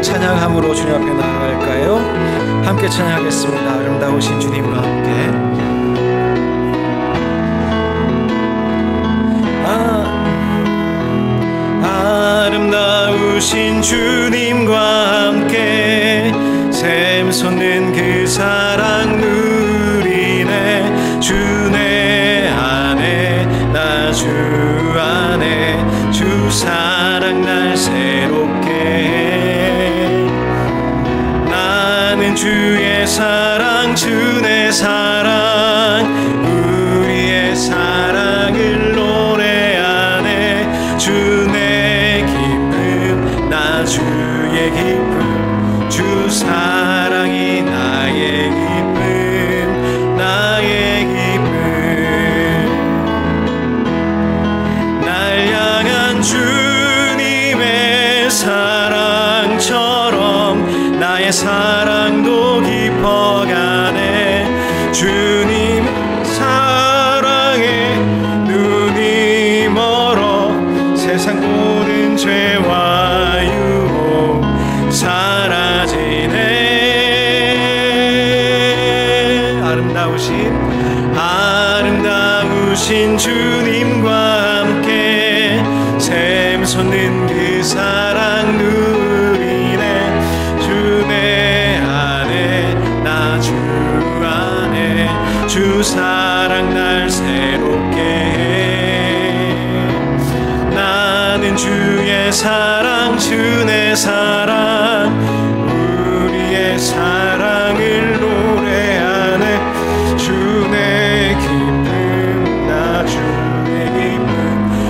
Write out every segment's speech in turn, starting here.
찬양함으로 주님 앞에 나아갈까요? 함께 찬양하겠습니다. 아름다우신 주님과 함께. 아름다우신 주님과 함께 샘솟는 그 사랑 누리네. 주 내 안에 나 주 안에 주 사랑 날 새롭게 해. 나는 주의 사랑 주 내 사랑 우리의 사랑을 노래하네. 주 내 기쁨 나 주의 기쁨 주 사랑이 나의 기쁨 나의 기쁨. 날 향한 주님의 사랑처럼 나의 사랑도 깊어가네. 주님 사랑에 눈이 멀어 세상 모든 죄와 유혹 사라지네. 아름다우신 주님과 함께 샘솟는 그 사랑 누리네. 주 내 안에 나 주 안에 주 사랑 날 새롭게 해. 나는 주의 사랑 주 내 사랑 우리의 사랑을 노래하네. 주 내 기쁨 나 주의 기쁨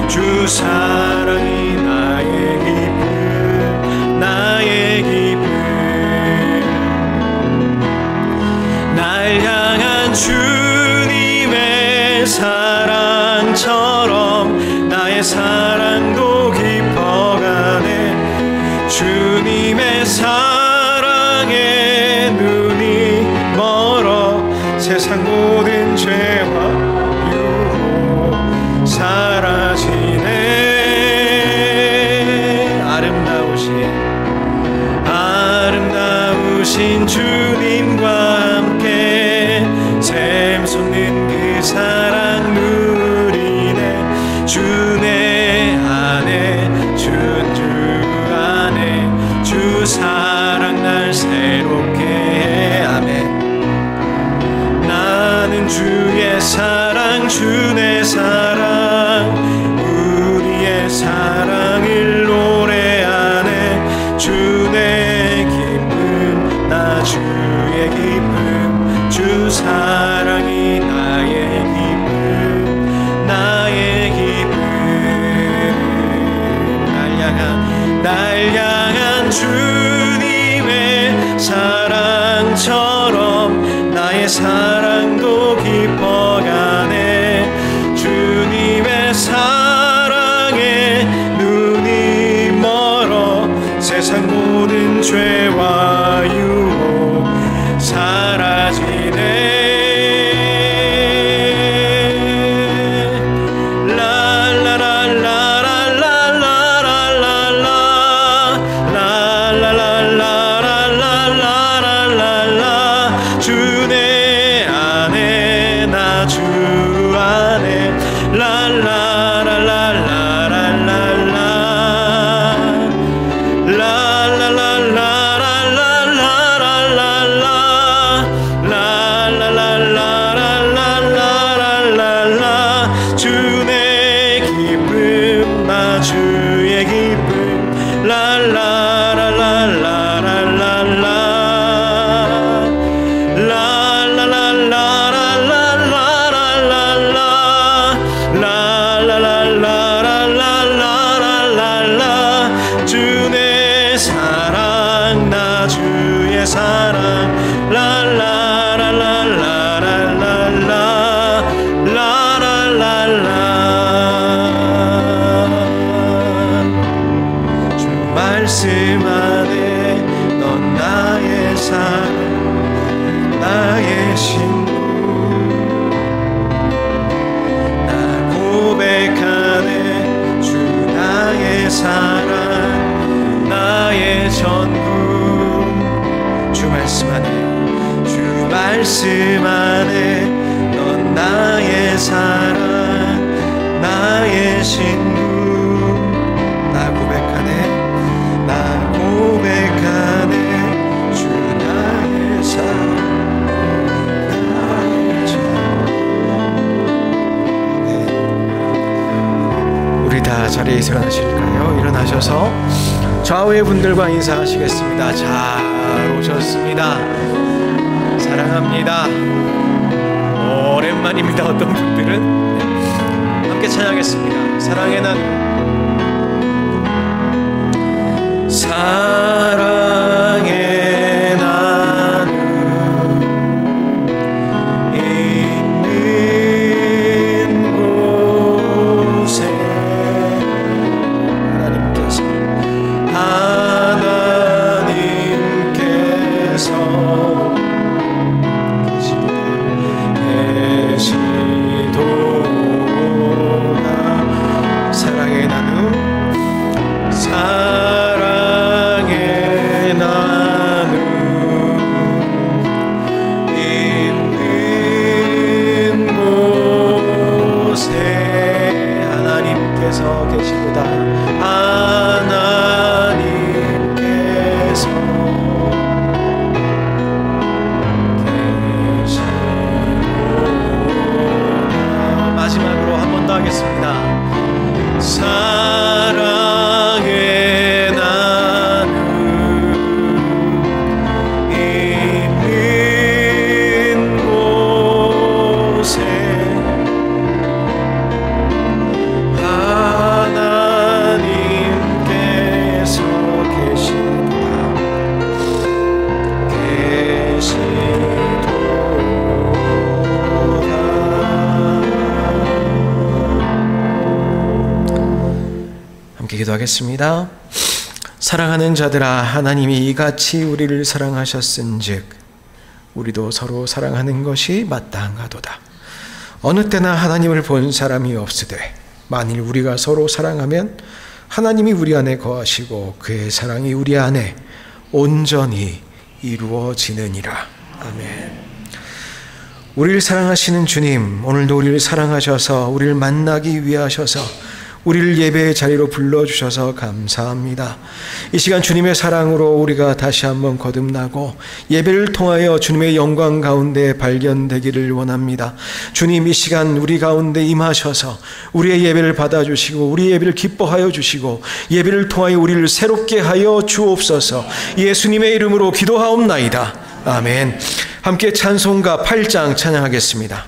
주 사랑이 나의 기쁨 나의 기쁨. 날 향한 주님의 사랑처럼 나의 사랑도 깊어가네. 주님의 사랑에 눈이 멀어 세상 모든 죄와 유혹 사라지네. 아름다우신 주님과 함께 샘솟는 그 사랑 누리네. 주 내 안에 주 안에 주 사랑 날 새롭게 해. 아멘. 나는 주의 사랑 주 내 사랑 우리의 사랑을 노래하네. 주 내 기쁨 나 주의 기쁨 주 사랑이 나의 기쁨 말씀 안에 넌 나의 사랑 나의 친구 나 고백하네 나 고백하네 주 나의 사랑 나의 친구 네. 우리 다 자리에서 일어나실까요? 일어나셔서 좌우의 분들과 인사하시겠습니다. 잘 오셨습니다. 사랑합니다. 오랜만입니다. 어떤 분들은 네. 함께 찬양하겠습니다. 사랑의 나눔 사랑의 나눔 있는 곳에 하나님께서 계시도다 사랑의 나눔 사랑의 나눔 있는 곳에 하나님께서 계시도다 하나님께서 계시도다 마지막으로 한 번 더 하겠습니다. 사랑의 나눔 있는 곳에 하나님께서 계시도다 함께 기도하겠습니다. 사랑하는 자들아 하나님이 이같이 우리를 사랑하셨은즉 우리도 서로 사랑하는 것이 마땅하도다. 어느 때나 하나님을 본 사람이 없으되 만일 우리가 서로 사랑하면 하나님이 우리 안에 거하시고 그의 사랑이 우리 안에 온전히 이루어지느니라. 아멘. 우리를 사랑하시는 주님, 오늘도 우리를 사랑하셔서 우리를 만나기 위하셔서 우리를 예배의 자리로 불러주셔서 감사합니다. 이 시간 주님의 사랑으로 우리가 다시 한번 거듭나고 예배를 통하여 주님의 영광 가운데 발견되기를 원합니다. 주님 이 시간 우리 가운데 임하셔서 우리의 예배를 받아주시고 우리의 예배를 기뻐하여 주시고 예배를 통하여 우리를 새롭게 하여 주옵소서. 예수님의 이름으로 기도하옵나이다. 아멘. 함께 찬송가 8장 찬양하겠습니다.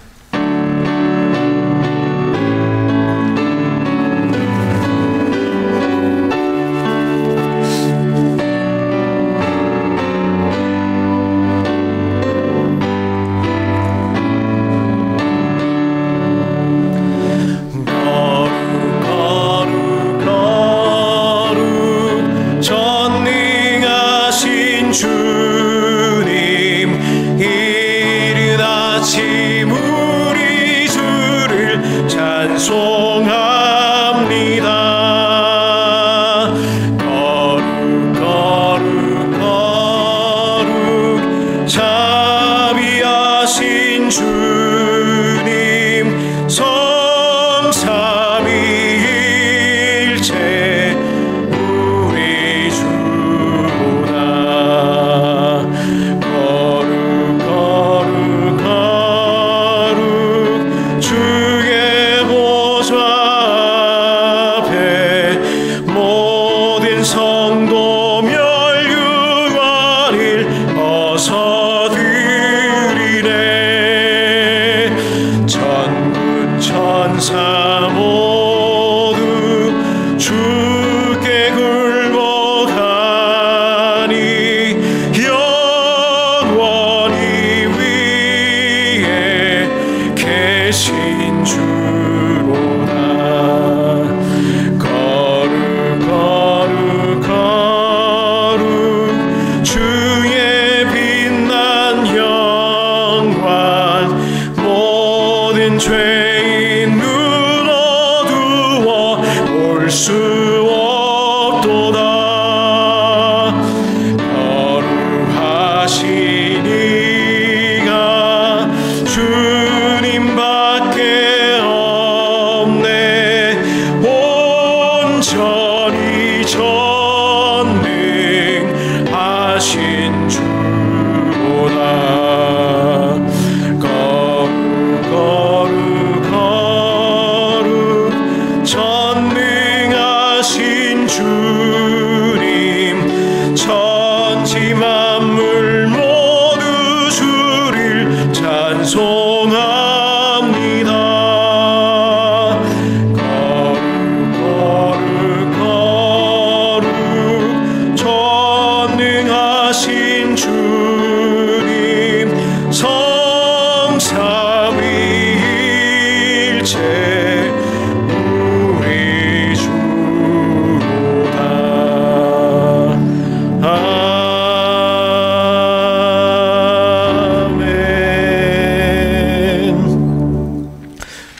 거룩하신 이가 이제 우리 주로다. 아멘.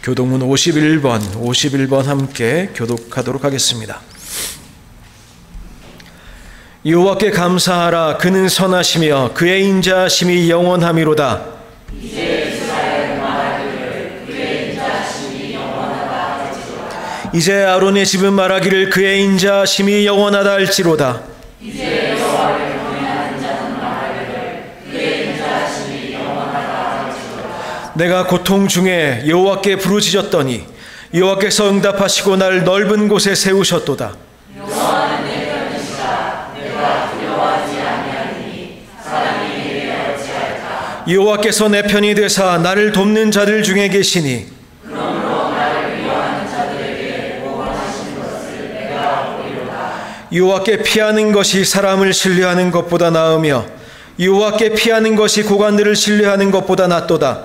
교독문 51번 함께 교독하도록 하겠습니다. 여호와께 감사하라. 그는 선하시며 그의 인자하심이 영원하미로다. 이제 아론의 집은 말하기를 그의 인자하심이 영원하다 할지로다. 내가 고통 중에 여호와께 부르짖었더니 여호와께서 응답하시고 나를 넓은 곳에 세우셨도다. 여호와께서 내 편이 되사 나를 돕는 자들 중에 계시니 여호와께 피하는 것이 사람을 신뢰하는 것보다 나으며 여호와께 피하는 것이 고관들을 신뢰하는 것보다 낫도다.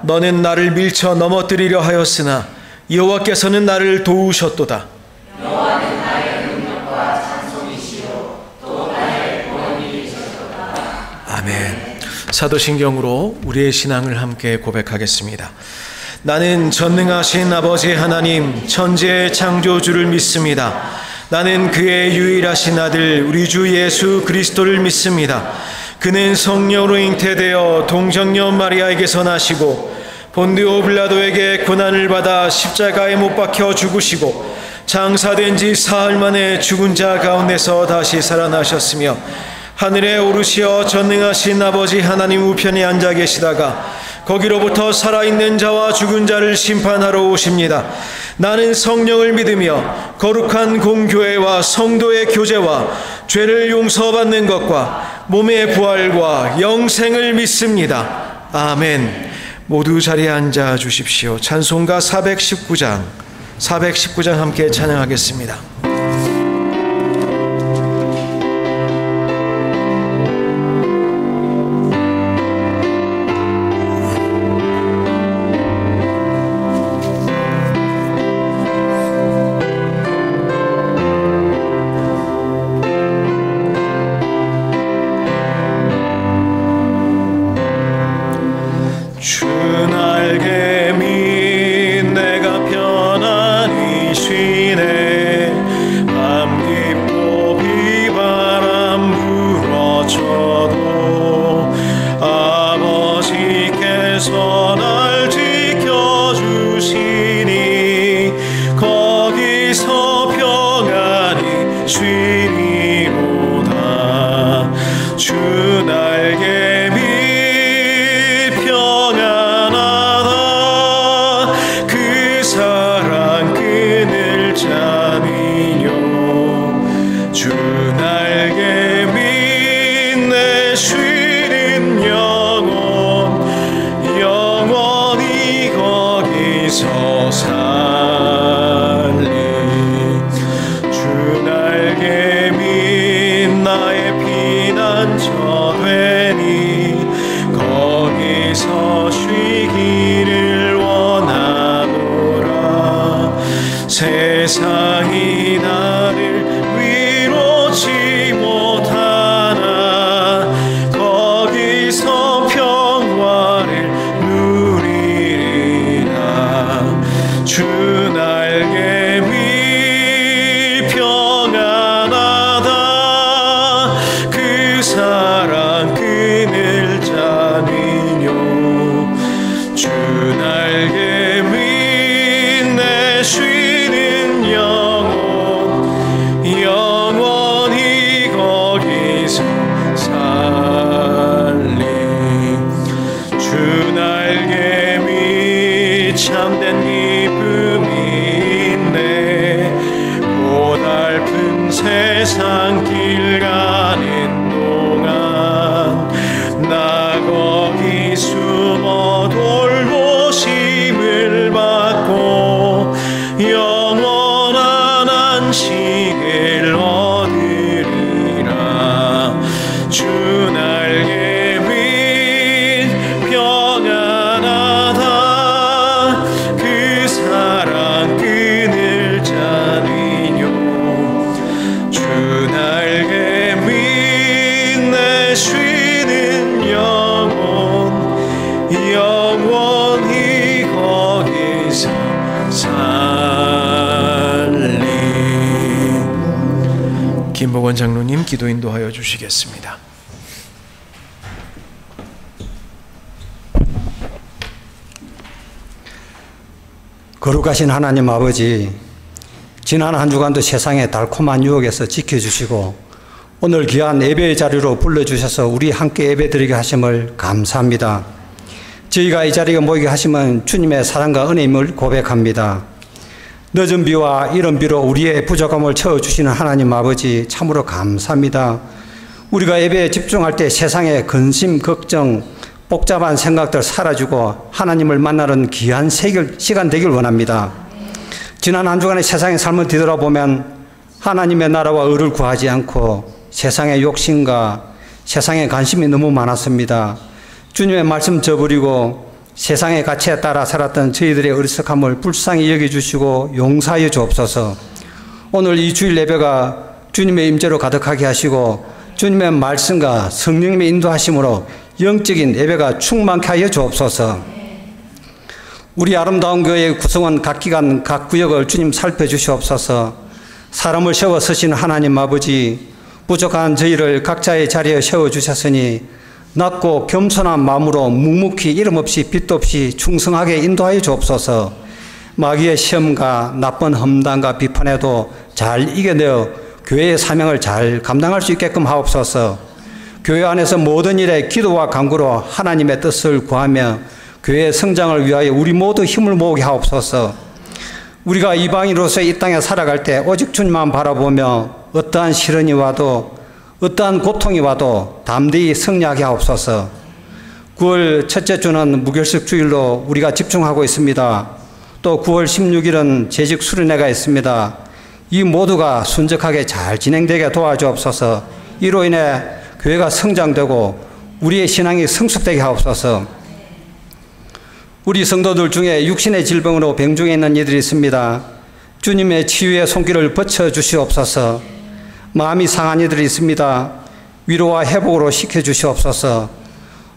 너는 나를 밀쳐 넘어뜨리려 하였으나 여호와께서는 나를 도우셨도다. 아멘. 사도신경으로 우리의 신앙을 함께 고백하겠습니다. 나는 전능하신 아버지 하나님 천지의 창조주를 믿습니다. 나는 그의 유일하신 아들 우리 주 예수 그리스도를 믿습니다. 그는 성령으로 잉태되어 동정녀 마리아에게서 나시고 본디오 빌라도에게 고난을 받아 십자가에 못 박혀 죽으시고 장사된 지 사흘 만에 죽은 자 가운데서 다시 살아나셨으며 하늘에 오르시어 전능하신 아버지 하나님 우편에 앉아 계시다가 거기로부터 살아있는 자와 죽은 자를 심판하러 오십니다. 나는 성령을 믿으며 거룩한 공교회와 성도의 교제와 죄를 용서받는 것과 몸의 부활과 영생을 믿습니다. 아멘. 모두 자리에 앉아 주십시오. 찬송가 419장 함께 찬양하겠습니다. 세상이 나를 위로치 못하나 거기서 평화를 누리리라. 주 날개 위 평안하다. 그 사랑 그늘 자니요. 주 날개 위 내 쉬는 영혼 영원히 거기서 살리. 김복원 장로님 기도 인도하여 주시겠습니다. 거룩하신 하나님 아버지, 지난 한 주간도 세상의 달콤한 유혹에서 지켜주시고 오늘 귀한 예배의 자리로 불러주셔서 우리 함께 예배드리게 하심을 감사합니다. 저희가 이 자리에 모이게 하심은 주님의 사랑과 은혜임을 고백합니다. 늦은 비와 이른 비로 우리의 부족함을 채워주시는 하나님 아버지 참으로 감사합니다. 우리가 예배에 집중할 때 세상의 근심, 걱정, 복잡한 생각들 사라지고 하나님을 만나는 귀한 시간 되길 원합니다. 지난 한 주간의 세상의 삶을 뒤돌아보면 하나님의 나라와 의를 구하지 않고 세상의 욕심과 세상의 관심이 너무 많았습니다. 주님의 말씀 저버리고 세상의 가치에 따라 살았던 저희들의 어리석함을 불쌍히 여겨주시고 용서하여 주옵소서. 오늘 이 주일 예배가 주님의 임재로 가득하게 하시고 주님의 말씀과 성령님의 인도하심으로 영적인 예배가 충만케 하여 주옵소서. 우리 아름다운 교회의 구성원 각 기관 각 구역을 주님 살펴주시옵소서. 사람을 세워 서신 하나님 아버지, 부족한 저희를 각자의 자리에 세워주셨으니 낮고 겸손한 마음으로 묵묵히 이름 없이 빛도 없이 충성하게 인도하여 주옵소서. 마귀의 시험과 나쁜 험담과 비판에도 잘 이겨내어 교회의 사명을 잘 감당할 수 있게끔 하옵소서. 교회 안에서 모든 일에 기도와 간구로 하나님의 뜻을 구하며 교회의 성장을 위하여 우리 모두 힘을 모으게 하옵소서. 우리가 이방인으로서 이 땅에 살아갈 때 오직 주님만 바라보며 어떠한 시련이 와도 어떠한 고통이 와도 담대히 승리하게 하옵소서. 9월 첫째 주는 무결석 주일로 우리가 집중하고 있습니다. 또 9월 16일은 재직 수련회가 있습니다. 이 모두가 순적하게 잘 진행되게 도와주옵소서. 이로 인해 교회가 성장되고 우리의 신앙이 성숙되게 하옵소서. 우리 성도들 중에 육신의 질병으로 병중에 있는 이들이 있습니다. 주님의 치유의 손길을 벗쳐주시옵소서. 마음이 상한 이들이 있습니다. 위로와 회복으로 시켜주시옵소서.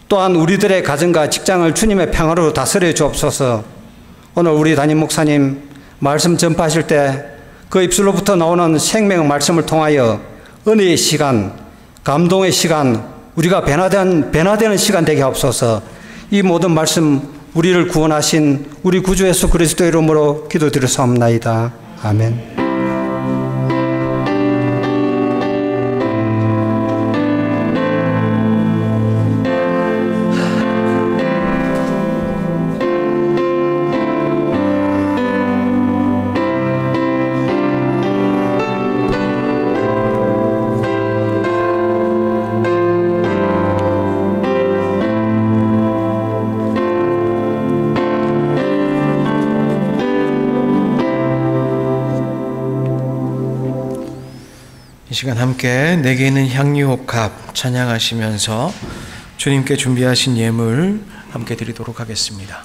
또한 우리들의 가정과 직장을 주님의 평화로 다스려 주옵소서. 오늘 우리 담임 목사님 말씀 전파하실 때 그 입술로부터 나오는 생명의 말씀을 통하여 은혜의 시간, 감동의 시간, 우리가 변화되는 시간 되게 하옵소서. 이 모든 말씀 우리를 구원하신 우리 구주 예수 그리스도 이름으로 기도드렸사옵나이다. 아멘. 이 시간 함께 내게 있는 향유옥합 찬양하시면서 주님께 준비하신 예물 함께 드리도록 하겠습니다.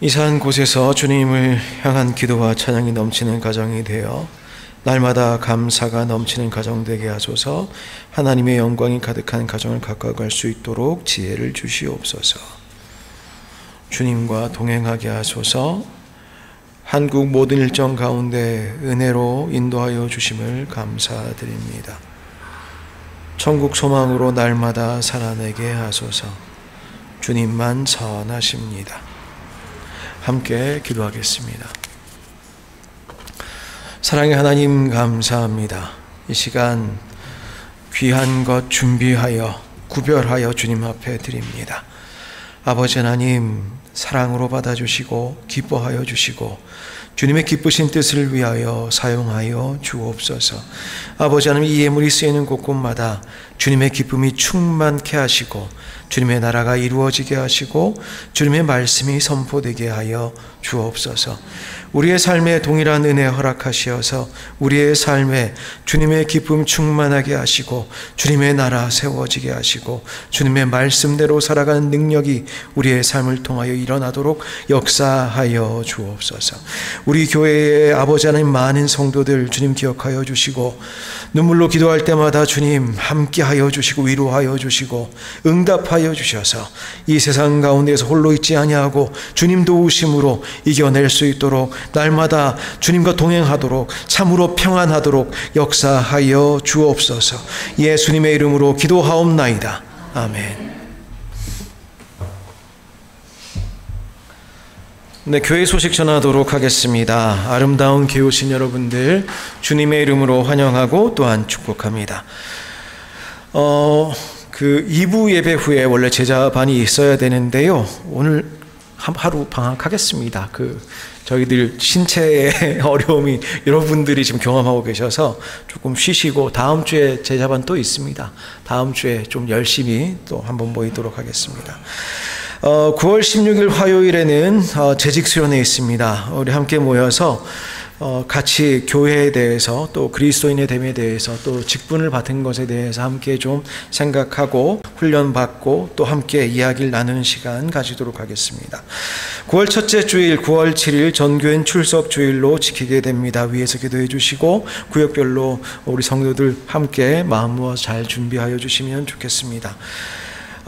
이사한 곳에서 주님을 향한 기도와 찬양이 넘치는 가정이 되어 날마다 감사가 넘치는 가정 되게 하소서. 하나님의 영광이 가득한 가정을 가까워갈 수 있도록 지혜를 주시옵소서. 주님과 동행하게 하소서. 한국 모든 일정 가운데 은혜로 인도하여 주심을 감사드립니다. 천국 소망으로 날마다 살아내게 하소서. 주님만 선하십니다. 함께 기도하겠습니다. 사랑의 하나님, 감사합니다. 이 시간 귀한 것 준비하여 구별하여 주님 앞에 드립니다. 아버지 하나님, 사랑으로 받아주시고 기뻐하여 주시고 주님의 기쁘신 뜻을 위하여 사용하여 주옵소서. 아버지 하나님, 이 예물이 쓰이는 곳곳마다 주님의 기쁨이 충만케 하시고 주님의 나라가 이루어지게 하시고 주님의 말씀이 선포되게 하여 주옵소서. 우리의 삶에 동일한 은혜 허락하시어서 우리의 삶에 주님의 기쁨 충만하게 하시고 주님의 나라 세워지게 하시고 주님의 말씀대로 살아가는 능력이 우리의 삶을 통하여 일어나도록 역사하여 주옵소서. 우리 교회의 아버지 하나님, 많은 성도들 주님 기억하여 주시고 눈물로 기도할 때마다 주님 함께하여 주시고 위로하여 주시고 응답하여 주셔서 이 세상 가운데에서 홀로 있지 아니하고 주님 도우심으로 이겨낼 수 있도록 날마다 주님과 동행하도록 참으로 평안하도록 역사하여 주옵소서. 예수님의 이름으로 기도하옵나이다. 아멘. 네, 교회 소식 전하도록 하겠습니다. 아름다운 교회 오신 여러분들 주님의 이름으로 환영하고 또한 축복합니다. 2부 예배 후에 원래 제자반이 있어야 되는데요. 오늘 하루 방학하겠습니다. 저희들 신체의 어려움이 여러분들이 지금 경험하고 계셔서 조금 쉬시고 다음 주에 제자반 또 있습니다. 다음 주에 좀 열심히 또 한번 모이도록 하겠습니다. 9월 16일 화요일에는 재직 수련회 있습니다. 우리 함께 모여서 같이 교회에 대해서 또 그리스도인의 됨에 대해서 또 직분을 받은 것에 대해서 함께 좀 생각하고 훈련받고 또 함께 이야기를 나누는 시간 가지도록 하겠습니다. 9월 첫째 주일 9월 7일 전교인 출석 주일로 지키게 됩니다. 위에서 기도해 주시고 구역별로 우리 성도들 함께 마음 모아서 잘 준비하여 주시면 좋겠습니다.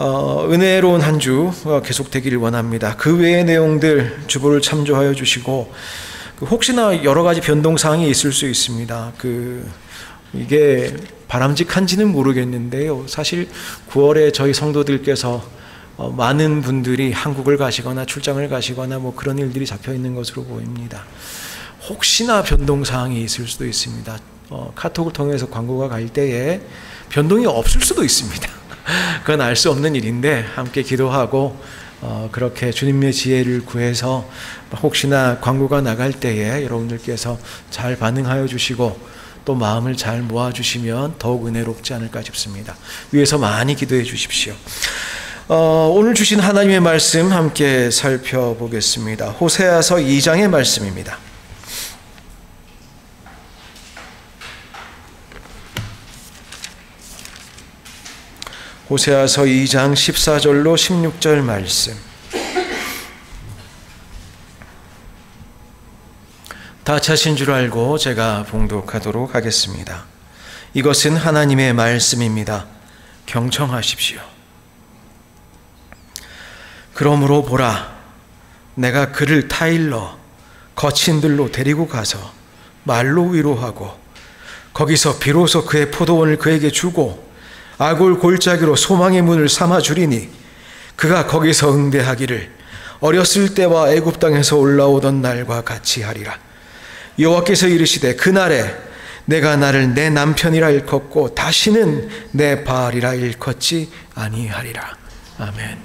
은혜로운 한 주 계속되기를 원합니다. 그 외의 내용들 주보를 참조하여 주시고 혹시나 여러 가지 변동사항이 있을 수 있습니다. 이게 바람직한지는 모르겠는데요. 사실 9월에 저희 성도들께서 많은 분들이 한국을 가시거나 출장을 가시거나 뭐 그런 일들이 잡혀 있는 것으로 보입니다. 혹시나 변동사항이 있을 수도 있습니다. 카톡을 통해서 광고가 갈 때에 변동이 없을 수도 있습니다. 그건 알 수 없는 일인데 함께 기도하고 그렇게 주님의 지혜를 구해서 혹시나 광고가 나갈 때에 여러분들께서 잘 반응하여 주시고 또 마음을 잘 모아주시면 더욱 은혜롭지 않을까 싶습니다. 위에서 많이 기도해 주십시오. 오늘 주신 하나님의 말씀 함께 살펴보겠습니다. 호세아서 2장의 말씀입니다. 호세아서 2장 14절로 16절 말씀. 다 차신 줄 알고 제가 봉독하도록 하겠습니다. 이것은 하나님의 말씀입니다. 경청하십시오. 그러므로 보라, 내가 그를 타일러 거친 들로 데리고 가서 말로 위로하고 거기서 비로소 그의 포도원을 그에게 주고 아골 골짜기로 소망의 문을 삼아 주리니 그가 거기서 응대하기를 어렸을 때와 애굽 땅에서 올라오던 날과 같이 하리라. 여호와께서 이르시되 그날에 내가 나를 내 남편이라 일컫고 다시는 내 바알이라 일컫지 아니하리라. 아멘.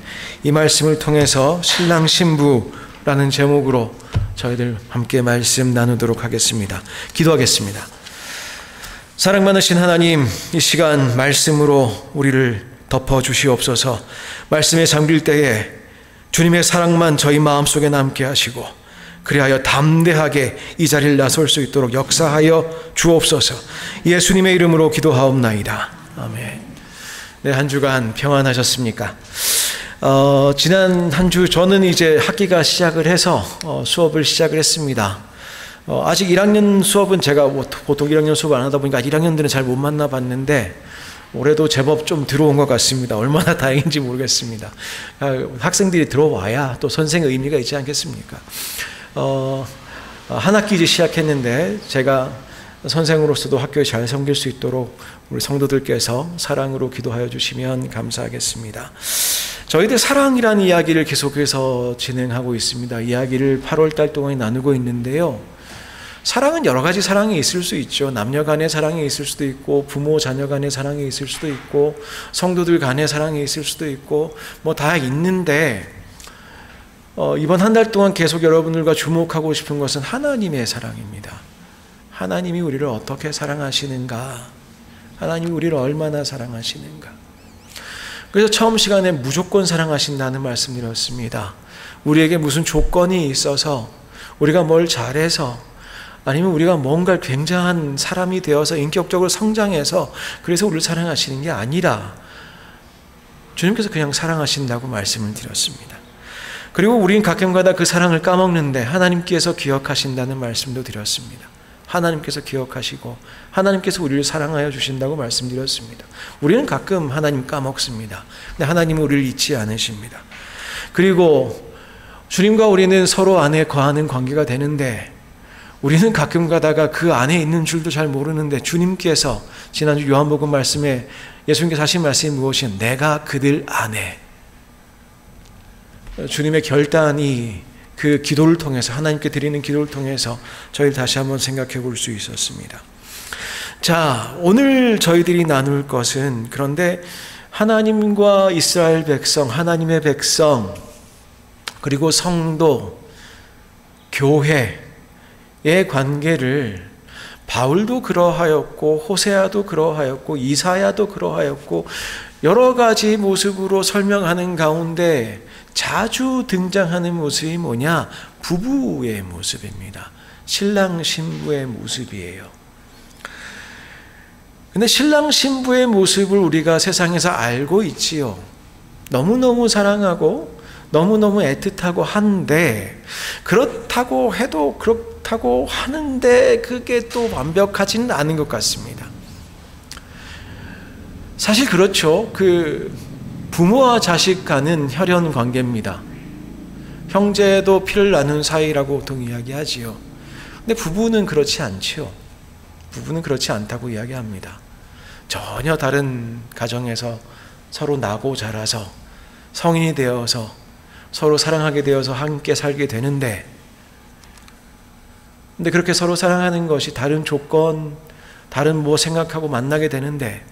이 말씀을 통해서 신랑 신부라는 제목으로 저희들 함께 말씀 나누도록 하겠습니다. 기도하겠습니다. 사랑 많으신 하나님, 이 시간 말씀으로 우리를 덮어주시옵소서. 말씀에 잠길 때에 주님의 사랑만 저희 마음속에 남게 하시고 그리하여 담대하게 이 자리를 나설 수 있도록 역사하여 주옵소서. 예수님의 이름으로 기도하옵나이다. 아멘. 네, 한 주간 평안하셨습니까? 지난 한 주 저는 이제 학기가 시작을 해서 수업을 시작을 했습니다. 아직 1학년 수업은 제가 보통 1학년 수업을 안 하다 보니까 1학년들은 잘 못 만나봤는데 올해도 제법 좀 들어온 것 같습니다. 얼마나 다행인지 모르겠습니다. 학생들이 들어와야 또 선생의 의미가 있지 않겠습니까? 한 학기 이제 시작했는데 제가 선생으로서도 학교에 잘 섬길 수 있도록 우리 성도들께서 사랑으로 기도하여 주시면 감사하겠습니다. 저희들 사랑이라는 이야기를 계속해서 진행하고 있습니다. 이야기를 8월 달 동안 나누고 있는데요. 사랑은 여러 가지 사랑이 있을 수 있죠. 남녀 간의 사랑이 있을 수도 있고, 부모 자녀 간의 사랑이 있을 수도 있고, 성도들 간의 사랑이 있을 수도 있고, 뭐 다 있는데 이번 한 달 동안 계속 여러분들과 주목하고 싶은 것은 하나님의 사랑입니다. 하나님이 우리를 어떻게 사랑하시는가? 하나님이 우리를 얼마나 사랑하시는가? 그래서 처음 시간에 무조건 사랑하신다는 말씀드렸습니다. 우리에게 무슨 조건이 있어서, 우리가 뭘 잘해서, 아니면 우리가 뭔가 굉장한 사람이 되어서 인격적으로 성장해서 그래서 우리를 사랑하시는 게 아니라 주님께서 그냥 사랑하신다고 말씀을 드렸습니다. 그리고 우리는 가끔가다 그 사랑을 까먹는데 하나님께서 기억하신다는 말씀도 드렸습니다. 하나님께서 기억하시고 하나님께서 우리를 사랑하여 주신다고 말씀드렸습니다. 우리는 가끔 하나님 까먹습니다. 근데 하나님은 우리를 잊지 않으십니다. 그리고 주님과 우리는 서로 안에 거하는 관계가 되는데 우리는 가끔 가다가 그 안에 있는 줄도 잘 모르는데 주님께서 지난주 요한복음 말씀에 예수님께서 하신 말씀이 무엇이냐? 내가 그들 안에. 주님의 결단이 그 기도를 통해서, 하나님께 드리는 기도를 통해서 저희를 다시 한번 생각해 볼 수 있었습니다. 자, 오늘 저희들이 나눌 것은, 그런데 하나님과 이스라엘 백성, 하나님의 백성, 그리고 성도, 교회의 관계를 바울도 그러하였고 호세아도 그러하였고 이사야도 그러하였고 여러 가지 모습으로 설명하는 가운데 자주 등장하는 모습이 뭐냐? 부부의 모습입니다. 신랑 신부의 모습이에요. 근데 신랑 신부의 모습을 우리가 세상에서 알고 있지요. 너무너무 사랑하고 너무너무 애틋하고 한데, 그렇다고 해도 그렇다고 하는데 그게 또 완벽하지는 않은 것 같습니다. 사실 그렇죠. 그 부모와 자식 간은 혈연 관계입니다. 형제도 피를 나눈 사이라고 보통 이야기하지요. 근데 부부는 그렇지 않지요. 부부는 그렇지 않다고 이야기합니다. 전혀 다른 가정에서 서로 나고 자라서 성인이 되어서 서로 사랑하게 되어서 함께 살게 되는데, 근데 그렇게 서로 사랑하는 것이 다른 조건, 다른 뭐 생각하고 만나게 되는데,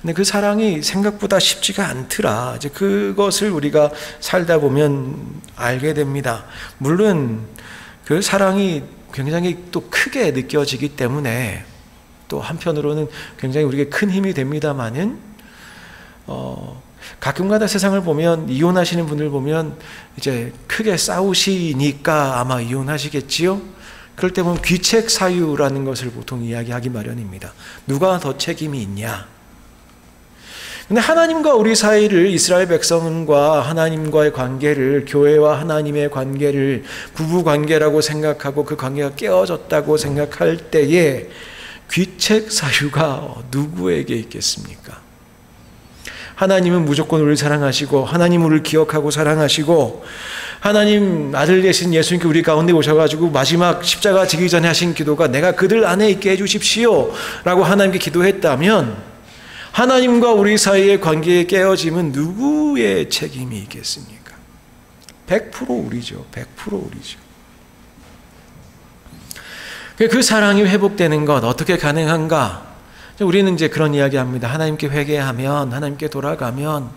근데 그 사랑이 생각보다 쉽지가 않더라. 이제 그것을 우리가 살다 보면 알게 됩니다. 물론 그 사랑이 굉장히 또 크게 느껴지기 때문에 또 한편으로는 굉장히 우리에게 큰 힘이 됩니다만은, 가끔가다 세상을 보면, 이혼하시는 분들 보면 이제 크게 싸우시니까 아마 이혼하시겠지요. 그럴 때 보면 귀책 사유라는 것을 보통 이야기하기 마련입니다. 누가 더 책임이 있냐? 근데 하나님과 우리 사이를, 이스라엘 백성과 하나님과의 관계를, 교회와 하나님의 관계를 부부 관계라고 생각하고 그 관계가 깨어졌다고 생각할 때에 귀책 사유가 누구에게 있겠습니까? 하나님은 무조건 우리를 사랑하시고, 하나님 우리를 기억하고 사랑하시고, 하나님 아들 되신 예수님께 우리 가운데 오셔가지고 마지막 십자가 지기 전에 하신 기도가 내가 그들 안에 있게 해주십시오 라고 하나님께 기도했다면, 하나님과 우리 사이의 관계의 깨어짐은 누구의 책임이 있겠습니까? 100% 우리죠. 100% 우리죠. 그 사랑이 회복되는 것 어떻게 가능한가? 우리는 이제 그런 이야기 합니다. 하나님께 회개하면, 하나님께 돌아가면.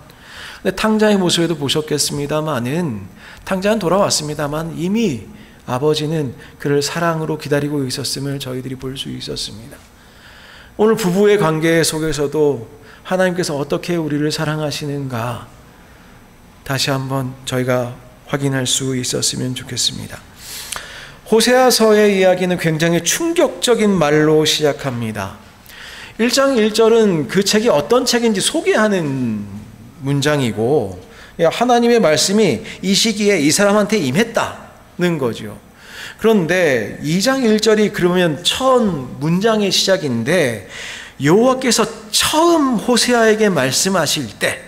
근데 탕자의 모습에도 보셨겠습니다만은, 탕자는 돌아왔습니다만 이미 아버지는 그를 사랑으로 기다리고 있었음을 저희들이 볼 수 있었습니다. 오늘 부부의 관계 속에서도 하나님께서 어떻게 우리를 사랑하시는가 다시 한번 저희가 확인할 수 있었으면 좋겠습니다. 호세아서의 이야기는 굉장히 충격적인 말로 시작합니다. 1장 1절은 그 책이 어떤 책인지 소개하는 문장이고, 하나님의 말씀이 이 시기에 이 사람한테 임했다는 거죠. 그런데 2장 1절이 그러면 첫 문장의 시작인데, 여호와께서 처음 호세아에게 말씀하실 때,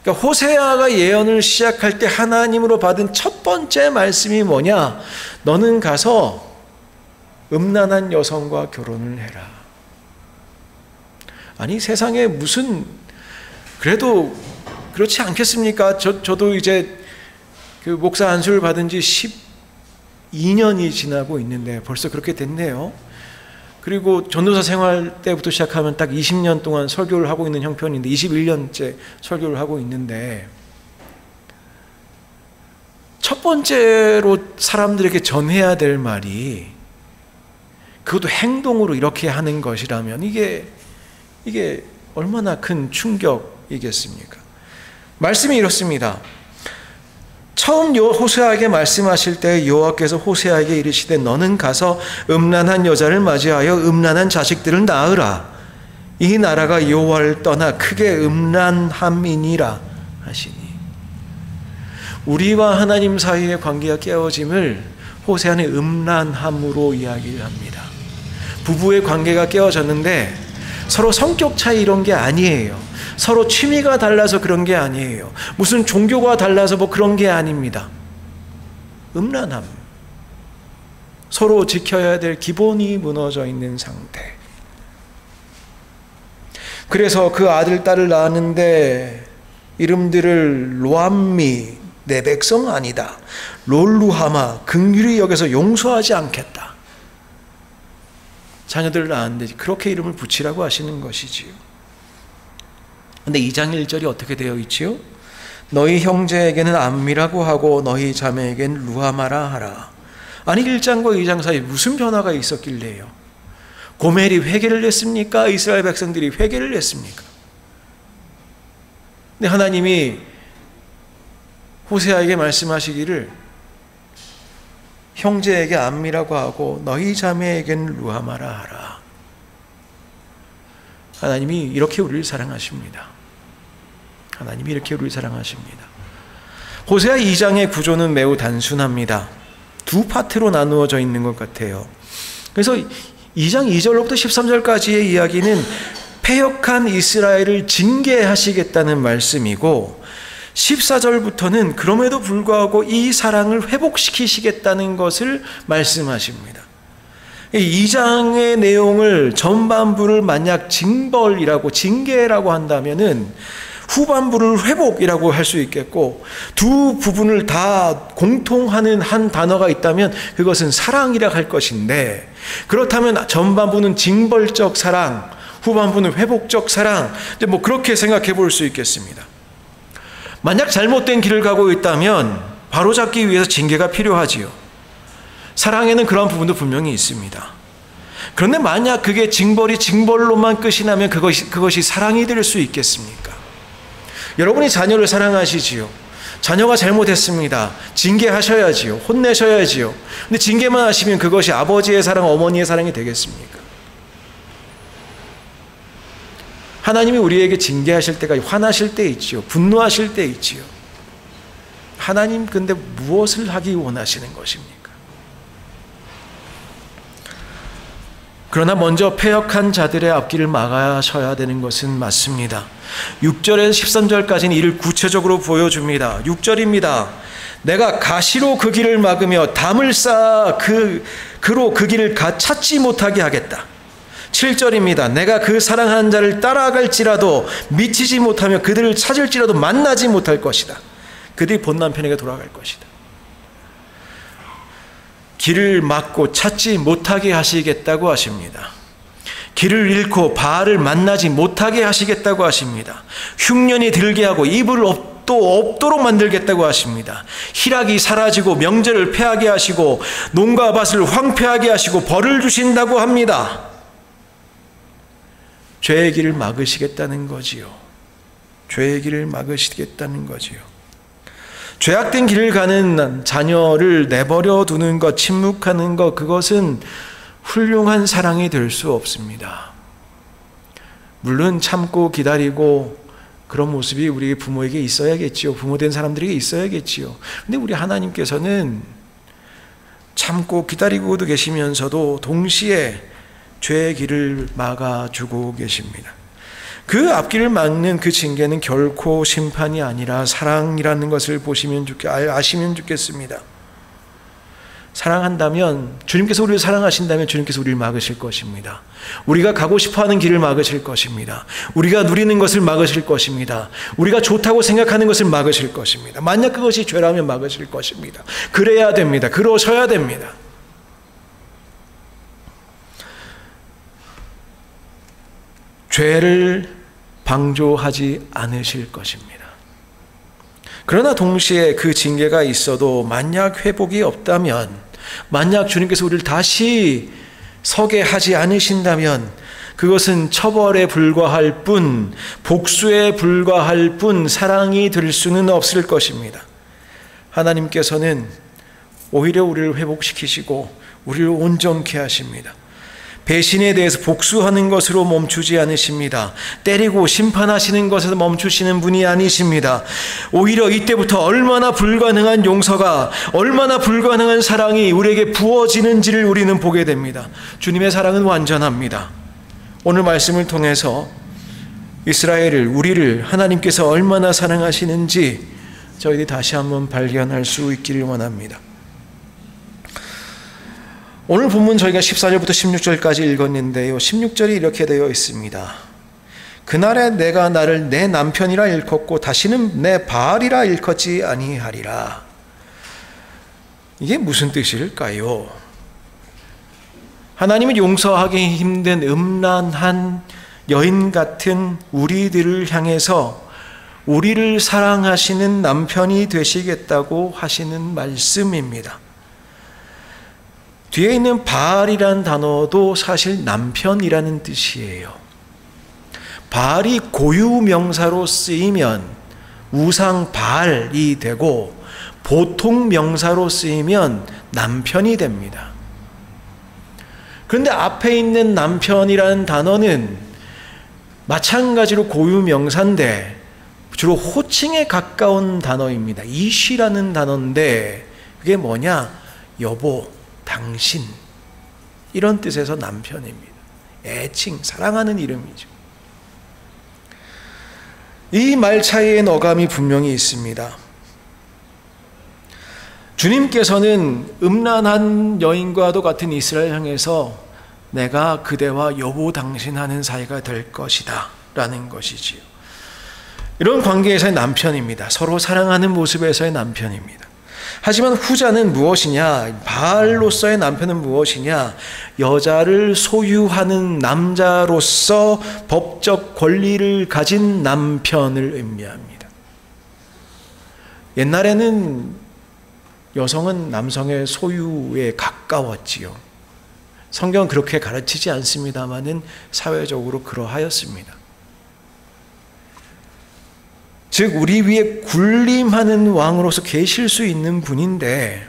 그러니까 호세아가 예언을 시작할 때 하나님으로 받은 첫 번째 말씀이 뭐냐? 너는 가서 음란한 여성과 결혼을 해라. 아니 세상에 무슨, 그래도 그렇지 않겠습니까? 저도 이제 그 목사 안수를 받은 지 12년이 지나고 있는데 벌써 그렇게 됐네요. 그리고 전도사 생활 때부터 시작하면 딱 20년 동안 설교를 하고 있는 형편인데 21년째 설교를 하고 있는데, 첫 번째로 사람들에게 전해야 될 말이, 그것도 행동으로 이렇게 하는 것이라면 이게 얼마나 큰 충격이겠습니까? 말씀이 이렇습니다. 처음 호세아에게 말씀하실 때 여호와께서 호세아에게 이르시되 너는 가서 음란한 여자를 맞이하여 음란한 자식들을 낳으라. 이 나라가 여호와를 떠나 크게 음란함이니라 하시니. 우리와 하나님 사이의 관계가 깨어짐을 호세아는 음란함으로 이야기를 합니다. 부부의 관계가 깨어졌는데 서로 성격 차이 이런 게 아니에요. 서로 취미가 달라서 그런 게 아니에요. 무슨 종교가 달라서 뭐 그런 게 아닙니다. 음란함. 서로 지켜야 될 기본이 무너져 있는 상태. 그래서 그 아들, 딸을 낳았는데 이름들을 로암미, 내 백성 아니다, 롤루하마, 긍휼히 여겨서 용서하지 않겠다. 자녀들을 낳았는데 그렇게 이름을 붙이라고 하시는 것이지요. 근데 2장 1절이 어떻게 되어 있지요? 너희 형제에게는 암미라고 하고 너희 자매에게는 루하마라 하라. 아니 1장과 2장 사이에 무슨 변화가 있었길래요? 고멜이 회개를 했습니까? 이스라엘 백성들이 회개를 했습니까? 근데 하나님이 호세아에게 말씀하시기를 형제에게 암미라고 하고 너희 자매에게는 루하마라 하라. 하나님이 이렇게 우리를 사랑하십니다. 하나님이 이렇게 우리를 사랑하십니다. 호세아 2장의 구조는 매우 단순합니다. 두 파트로 나누어져 있는 것 같아요. 그래서 2장 2절로부터 13절까지의 이야기는 패역한 이스라엘을 징계하시겠다는 말씀이고, 14절부터는 그럼에도 불구하고 이 사랑을 회복시키시겠다는 것을 말씀하십니다. 2장의 내용을 전반부를 만약 징벌이라고, 징계라고 한다면은 후반부를 회복이라고 할 수 있겠고, 두 부분을 다 공통하는 한 단어가 있다면 그것은 사랑이라 할 것인데, 그렇다면 전반부는 징벌적 사랑, 후반부는 회복적 사랑, 뭐 그렇게 생각해 볼 수 있겠습니다. 만약 잘못된 길을 가고 있다면 바로잡기 위해서 징계가 필요하지요. 사랑에는 그런 부분도 분명히 있습니다. 그런데 만약 그게 징벌로만 끝이 나면 그것이 사랑이 될 수 있겠습니까? 여러분이 자녀를 사랑하시지요. 자녀가 잘못했습니다. 징계하셔야지요. 혼내셔야지요. 근데 징계만 하시면 그것이 아버지의 사랑, 어머니의 사랑이 되겠습니까? 하나님이 우리에게 징계하실 때가 화나실 때 있지요. 분노하실 때 있지요. 하나님 근데 무엇을 하기 원하시는 것입니까? 그러나 먼저 패역한 자들의 앞길을 막아셔야 되는 것은 맞습니다. 6절에서 13절까지는 이를 구체적으로 보여줍니다. 6절입니다. 내가 가시로 그 길을 막으며 담을 쌓아 그로 그 길을 찾지 못하게 하겠다. 7절입니다. 내가 그 사랑하는 자를 따라갈지라도 미치지 못하며 그들을 찾을지라도 만나지 못할 것이다. 그들이 본 남편에게 돌아갈 것이다. 길을 막고 찾지 못하게 하시겠다고 하십니다. 길을 잃고 바알을 만나지 못하게 하시겠다고 하십니다. 흉년이 들게 하고 이불을 또 없도록 만들겠다고 하십니다. 희락이 사라지고 명절을 패하게 하시고 농가 밭을 황폐하게 하시고 벌을 주신다고 합니다. 죄의 길을 막으시겠다는 거지요. 죄의 길을 막으시겠다는 거지요. 죄악된 길을 가는 자녀를 내버려 두는 것, 침묵하는 것, 그것은 훌륭한 사랑이 될 수 없습니다. 물론 참고 기다리고 그런 모습이 우리 부모에게 있어야겠지요. 부모된 사람들에게 있어야겠지요. 근데 우리 하나님께서는 참고 기다리고도 계시면서도 동시에 죄의 길을 막아주고 계십니다. 그 앞길을 막는 그 징계는 결코 심판이 아니라 사랑이라는 것을 아시면 좋겠습니다. 사랑한다면, 주님께서 우리를 사랑하신다면 주님께서 우리를 막으실 것입니다. 우리가 가고 싶어하는 길을 막으실 것입니다. 우리가 누리는 것을 막으실 것입니다. 우리가 좋다고 생각하는 것을 막으실 것입니다. 만약 그것이 죄라면 막으실 것입니다. 그래야 됩니다. 그러셔야 됩니다. 죄를 방조하지 않으실 것입니다. 그러나 동시에 그 징계가 있어도 만약 회복이 없다면, 만약 주님께서 우리를 다시 서게 하지 않으신다면 그것은 처벌에 불과할 뿐, 복수에 불과할 뿐 사랑이 될 수는 없을 것입니다. 하나님께서는 오히려 우리를 회복시키시고 우리를 온전케 하십니다. 배신에 대해서 복수하는 것으로 멈추지 않으십니다. 때리고 심판하시는 것에서 멈추시는 분이 아니십니다. 오히려 이때부터 얼마나 불가능한 용서가, 얼마나 불가능한 사랑이 우리에게 부어지는지를 우리는 보게 됩니다. 주님의 사랑은 완전합니다. 오늘 말씀을 통해서 이스라엘을, 우리를 하나님께서 얼마나 사랑하시는지 저희들이 다시 한번 발견할 수 있기를 원합니다. 오늘 본문 저희가 14절부터 16절까지 읽었는데요. 16절이 이렇게 되어 있습니다. 그날에 내가 나를 내 남편이라 일컫고 다시는 내 바알이라 일컫지 아니하리라. 이게 무슨 뜻일까요? 하나님은 용서하기 힘든 음란한 여인 같은 우리들을 향해서 우리를 사랑하시는 남편이 되시겠다고 하시는 말씀입니다. 뒤에 있는 바알이라는 단어도 사실 남편이라는 뜻이에요. 바알이 고유명사로 쓰이면 우상 바알이 되고 보통 명사로 쓰이면 남편이 됩니다. 그런데 앞에 있는 남편이라는 단어는 마찬가지로 고유명사인데 주로 호칭에 가까운 단어입니다. 이시라는 단어인데 그게 뭐냐? 여보, 당신, 이런 뜻에서 남편입니다. 애칭, 사랑하는 이름이죠. 이 말 차이엔 어감이 분명히 있습니다. 주님께서는 음란한 여인과도 같은 이스라엘 향해서 내가 그대와 여보 당신 하는 사이가 될 것이다 라는 것이지요. 이런 관계에서의 남편입니다. 서로 사랑하는 모습에서의 남편입니다. 하지만 후자는 무엇이냐? 바알로서의 남편은 무엇이냐? 여자를 소유하는 남자로서 법적 권리를 가진 남편을 의미합니다. 옛날에는 여성은 남성의 소유에 가까웠지요. 성경은 그렇게 가르치지 않습니다만은 사회적으로 그러하였습니다. 즉 우리 위에 군림하는 왕으로서 계실 수 있는 분인데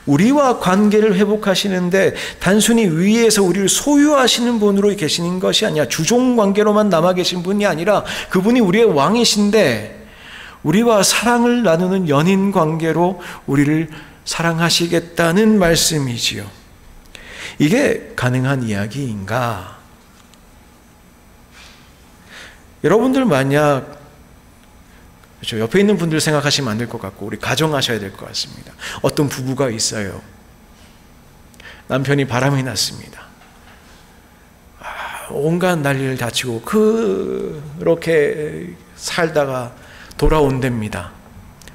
우리와 관계를 회복하시는데 단순히 위에서 우리를 소유하시는 분으로 계시는 것이 아니라 주종관계로만 남아 계신 분이 아니라 그분이 우리의 왕이신데 우리와 사랑을 나누는 연인 관계로 우리를 사랑하시겠다는 말씀이지요. 이게 가능한 이야기인가? 여러분들 만약 그렇죠. 옆에 있는 분들 생각하시면 안 될 것 같고 우리 가정하셔야 될 것 같습니다. 어떤 부부가 있어요. 남편이 바람이 났습니다. 온갖 난리를 다치고 그렇게 살다가 돌아온답니다.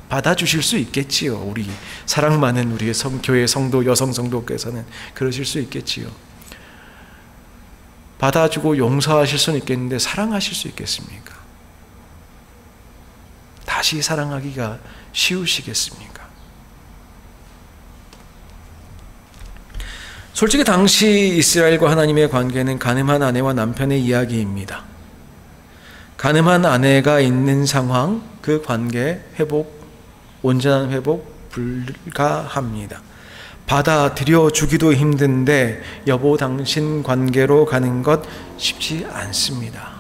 받아주실 수 있겠지요. 우리 사랑 많은 우리의 교회 성도, 여성 성도께서는 그러실 수 있겠지요. 받아주고 용서하실 수는 있겠는데 사랑하실 수 있겠습니까? 다시 사랑하기가 쉬우시겠습니까? 솔직히 당시 이스라엘과 하나님의 관계는 가늠한 아내와 남편의 이야기입니다. 가늠한 아내가 있는 상황, 그 관계 회복, 온전한 회복 불가합니다. 받아들여 주기도 힘든데 여보 당신 관계로 가는 것 쉽지 않습니다.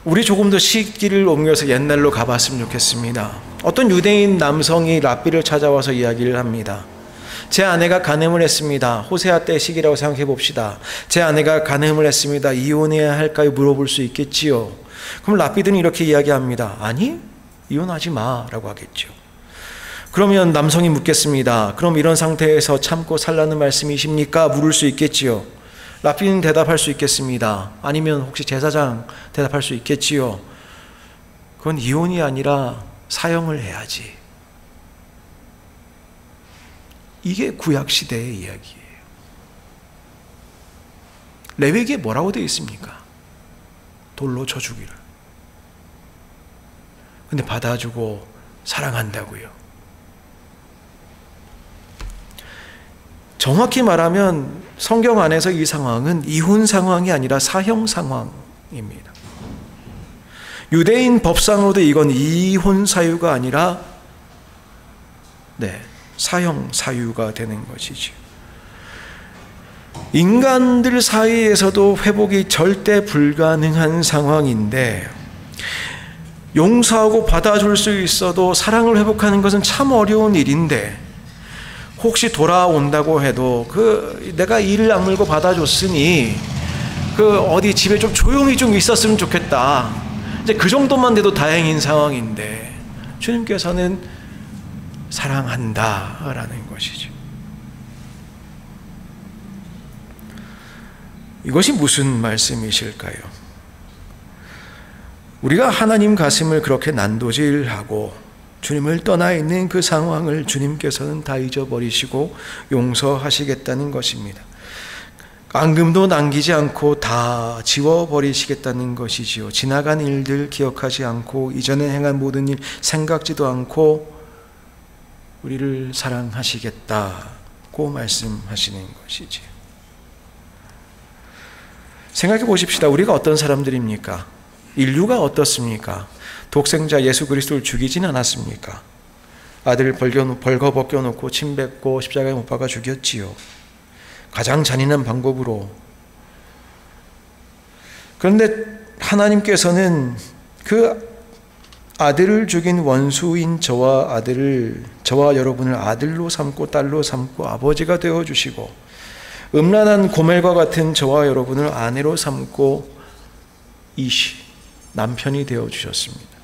우리 조금 더 시기를 옮겨서 옛날로 가봤으면 좋겠습니다. 어떤 유대인 남성이 랍비를 찾아와서 이야기를 합니다. 제 아내가 간음을 했습니다. 호세아 때 시기라고 생각해 봅시다. 제 아내가 간음을 했습니다. 이혼해야 할까요? 물어볼 수 있겠지요. 그럼 랍비드는 이렇게 이야기합니다. 아니, 이혼하지 마라고 하겠죠. 그러면 남성이 묻겠습니다. 그럼 이런 상태에서 참고 살라는 말씀이십니까? 물을 수 있겠지요. 랍비는 대답할 수 있겠습니다. 아니면 혹시 제사장 대답할 수 있겠지요. 그건 이혼이 아니라 사형을 해야지. 이게 구약시대의 이야기예요. 레위기에 뭐라고 되어 있습니까? 돌로 쳐 죽이라. 근데 받아주고 사랑한다고요. 정확히 말하면 성경 안에서 이 상황은 이혼 상황이 아니라 사형 상황입니다. 유대인 법상으로도 이건 이혼 사유가 아니라 사형 사유가 되는 것이죠. 인간들 사이에서도 회복이 절대 불가능한 상황인데 용서하고 받아줄 수 있어도 사랑을 회복하는 것은 참 어려운 일인데 혹시 돌아온다고 해도 내가 이를 악물고 받아줬으니 어디 집에 좀 조용히 좀 있었으면 좋겠다. 이제 그 정도만 돼도 다행인 상황인데 주님께서는 사랑한다라는 것이죠. 이것이 무슨 말씀이실까요? 우리가 하나님 가슴을 그렇게 난도질하고 주님을 떠나 있는 그 상황을 주님께서는 다 잊어버리시고 용서하시겠다는 것입니다. 앙금도 남기지 않고 다 지워버리시겠다는 것이지요. 지나간 일들 기억하지 않고 이전에 행한 모든 일 생각지도 않고 우리를 사랑하시겠다고 말씀하시는 것이지요. 생각해 보십시다. 우리가 어떤 사람들입니까? 인류가 어떻습니까? 독생자 예수 그리스도를 죽이진 않았습니까? 아들을 벌거 벗겨놓고 침 뱉고 십자가에 못 박아 죽였지요. 가장 잔인한 방법으로. 그런데 하나님께서는 그 아들을 죽인 원수인 저와 여러분을 아들로 삼고 딸로 삼고 아버지가 되어주시고 음란한 고멜과 같은 저와 여러분을 아내로 삼고 남편이 되어주셨습니다.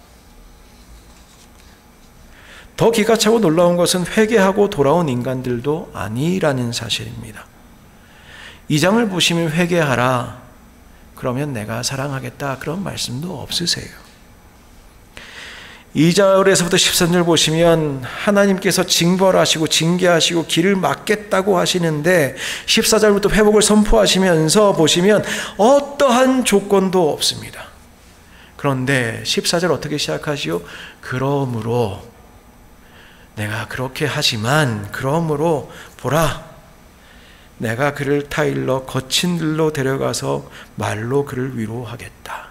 더 기가 차고 놀라운 것은 회개하고 돌아온 인간들도 아니라는 사실입니다. 2장을 보시면 회개하라. 그러면 내가 사랑하겠다. 그런 말씀도 없으세요. 2절에서부터 13절 보시면 하나님께서 징벌하시고 징계하시고 길을 막겠다고 하시는데 14절부터 회복을 선포하시면서 보시면 어떠한 조건도 없습니다. 그런데 14절 어떻게 시작하시오? 그러므로 내가 그렇게 하지만 그러므로 보라 내가 그를 타일러 거친 들로 데려가서 말로 그를 위로하겠다.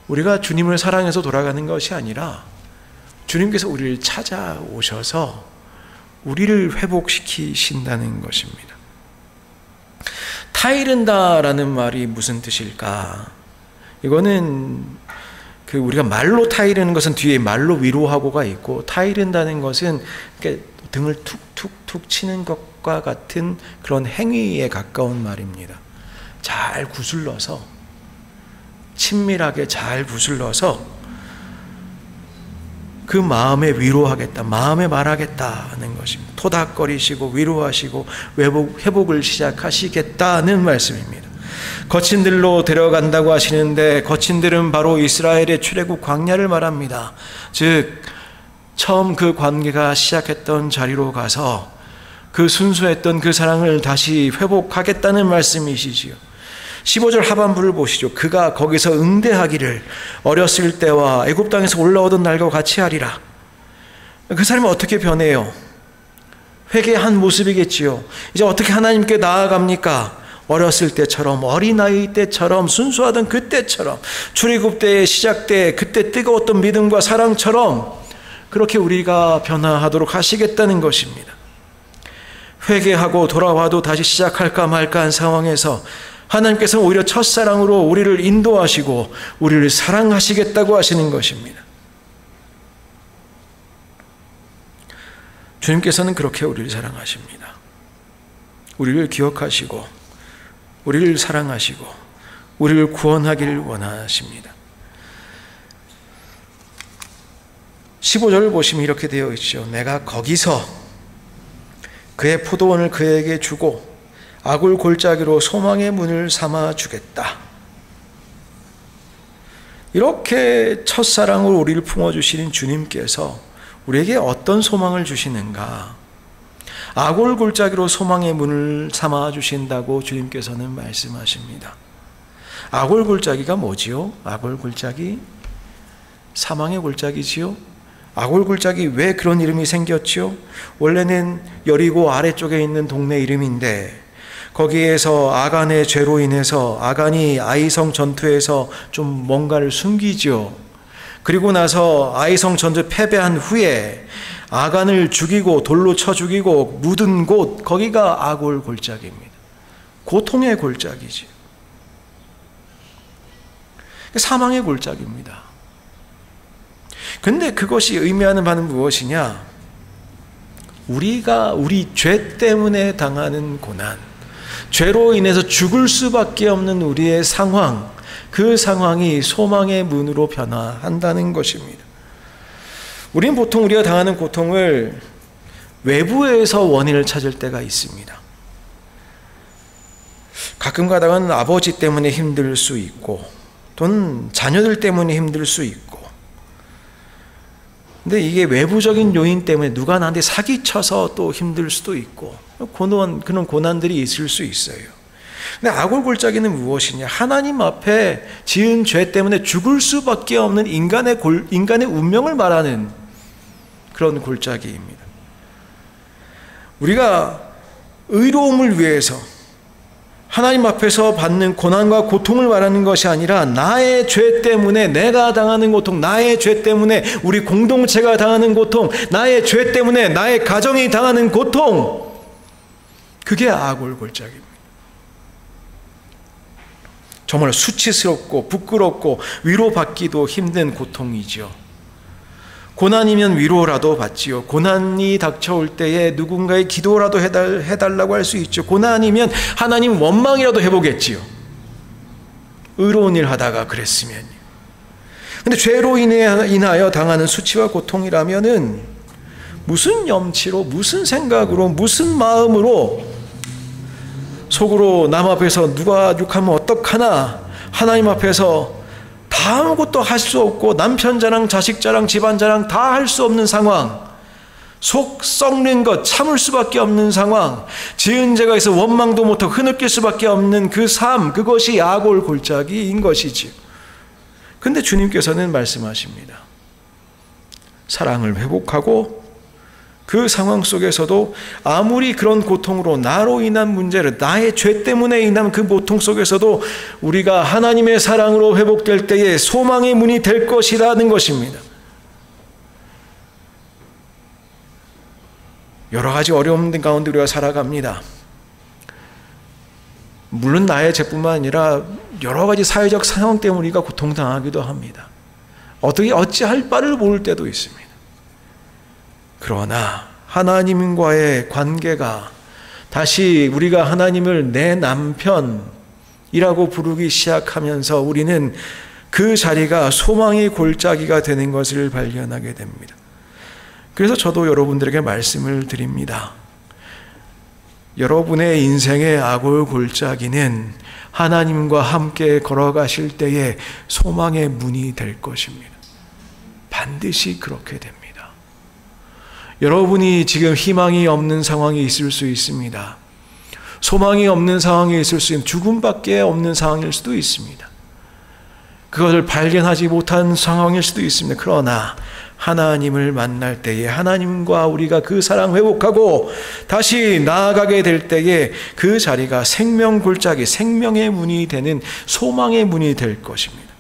우리가 주님을 사랑해서 돌아가는 것이 아니라 주님께서 우리를 찾아오셔서 우리를 회복시키신다는 것입니다. 타이른다라는 말이 무슨 뜻일까? 이거는 우리가 말로 타이르는 것은 뒤에 말로 위로하고가 있고 타이른다는 것은 등을 툭툭툭 치는 것과 같은 그런 행위에 가까운 말입니다. 잘 구슬러서 친밀하게 잘 구슬러서 그 마음에 위로하겠다, 마음에 말하겠다는 것입니다. 토닥거리시고 위로하시고 회복을 시작하시겠다는 말씀입니다. 거친 들로 데려간다고 하시는데 거친 들은 바로 이스라엘의 출애굽 광야를 말합니다. 즉 처음 그 관계가 시작했던 자리로 가서 그 순수했던 그 사랑을 다시 회복하겠다는 말씀이시지요. 15절 하반부를 보시죠. 그가 거기서 응대하기를 어렸을 때와 애굽 땅에서 올라오던 날과 같이 하리라. 그 사람이 어떻게 변해요? 회개한 모습이겠지요. 이제 어떻게 하나님께 나아갑니까? 어렸을 때처럼 어린아이 때처럼 순수하던 그때처럼 출애굽 때의 시작 때 그때 뜨거웠던 믿음과 사랑처럼 그렇게 우리가 변화하도록 하시겠다는 것입니다. 회개하고 돌아와도 다시 시작할까 말까 한 상황에서 하나님께서는 오히려 첫사랑으로 우리를 인도하시고 우리를 사랑하시겠다고 하시는 것입니다. 주님께서는 그렇게 우리를 사랑하십니다. 우리를 기억하시고 우리를 사랑하시고 우리를 구원하기를 원하십니다. 15절을 보시면 이렇게 되어 있죠. 내가 거기서 그의 포도원을 그에게 주고 아굴 골짜기로 소망의 문을 삼아 주겠다. 이렇게 첫사랑으로 우리를 품어주시는 주님께서 우리에게 어떤 소망을 주시는가? 아골 골짜기로 소망의 문을 삼아 주신다고 주님께서는 말씀하십니다. 아골 골짜기가 뭐지요? 아골 골짜기? 사망의 골짜기지요? 아골 골짜기 왜 그런 이름이 생겼지요? 원래는 여리고 아래쪽에 있는 동네 이름인데 거기에서 아간의 죄로 인해서 아간이 아이성 전투에서 좀 뭔가를 숨기죠. 그리고 나서 아이성 전투 패배한 후에 아간을 죽이고 돌로 쳐 죽이고 묻은 곳, 거기가 아골 골짜기입니다. 고통의 골짜기지. 사망의 골짜기입니다. 근데 그것이 의미하는 바는 무엇이냐? 우리가 우리 죄 때문에 당하는 고난, 죄로 인해서 죽을 수밖에 없는 우리의 상황, 그 상황이 소망의 문으로 변화한다는 것입니다. 우리는 보통 우리가 당하는 고통을 외부에서 원인을 찾을 때가 있습니다. 가끔 가다가는 아버지 때문에 힘들 수 있고 또는 자녀들 때문에 힘들 수 있고, 근데 이게 외부적인 요인 때문에 누가 나한테 사기쳐서 또 힘들 수도 있고 그런 고난들이 있을 수 있어요. 근데 아골 골짜기는 무엇이냐? 하나님 앞에 지은 죄 때문에 죽을 수밖에 없는 인간의 운명을 말하는 그런 골짜기입니다. 우리가 의로움을 위해서 하나님 앞에서 받는 고난과 고통을 말하는 것이 아니라 나의 죄 때문에 내가 당하는 고통, 나의 죄 때문에 우리 공동체가 당하는 고통, 나의 죄 때문에 나의 가정이 당하는 고통, 그게 아골 골짜기입니다. 정말 수치스럽고 부끄럽고 위로받기도 힘든 고통이죠. 고난이면 위로라도 받지요. 고난이 닥쳐올 때에 누군가의 기도라도 해달라고 할 수 있죠. 고난이면 하나님 원망이라도 해보겠지요. 의로운 일 하다가 그랬으면요. 근데 죄로 인하여 당하는 수치와 고통이라면은 무슨 염치로, 무슨 생각으로, 무슨 마음으로 속으로 남 앞에서 누가 욕하면 어떡하나, 하나님 앞에서 다 아무것도 할 수 없고 남편 자랑, 자식 자랑, 집안 자랑 다 할 수 없는 상황, 속 썩는 것 참을 수밖에 없는 상황, 지은 죄가 있어 원망도 못하고 흐느낄 수밖에 없는 그 삶, 그것이 아골 골짜기인 것이지요. 근데 주님께서는 말씀하십니다. 사랑을 회복하고 그 상황 속에서도 아무리 그런 고통으로 나로 인한 문제를, 나의 죄 때문에 인한 그 고통 속에서도 우리가 하나님의 사랑으로 회복될 때에 소망의 문이 될 것이라는 것입니다. 여러 가지 어려움 가운데 우리가 살아갑니다. 물론 나의 죄뿐만 아니라 여러 가지 사회적 상황 때문에 우리가 고통당하기도 합니다. 어찌할 바를 모를 때도 있습니다. 그러나 하나님과의 관계가 다시 우리가 하나님을 내 남편이라고 부르기 시작하면서 우리는 그 자리가 소망의 골짜기가 되는 것을 발견하게 됩니다. 그래서 저도 여러분들에게 말씀을 드립니다. 여러분의 인생의 아골 골짜기는 하나님과 함께 걸어가실 때에 소망의 문이 될 것입니다. 반드시 그렇게 됩니다. 여러분이 지금 희망이 없는 상황이 있을 수 있습니다. 소망이 없는 상황이 있을 수 있는, 죽음밖에 없는 상황일 수도 있습니다. 그것을 발견하지 못한 상황일 수도 있습니다. 그러나 하나님을 만날 때에 하나님과 우리가 그 사랑 회복하고 다시 나아가게 될 때에 그 자리가 생명 골짜기, 생명의 문이 되는 소망의 문이 될 것입니다.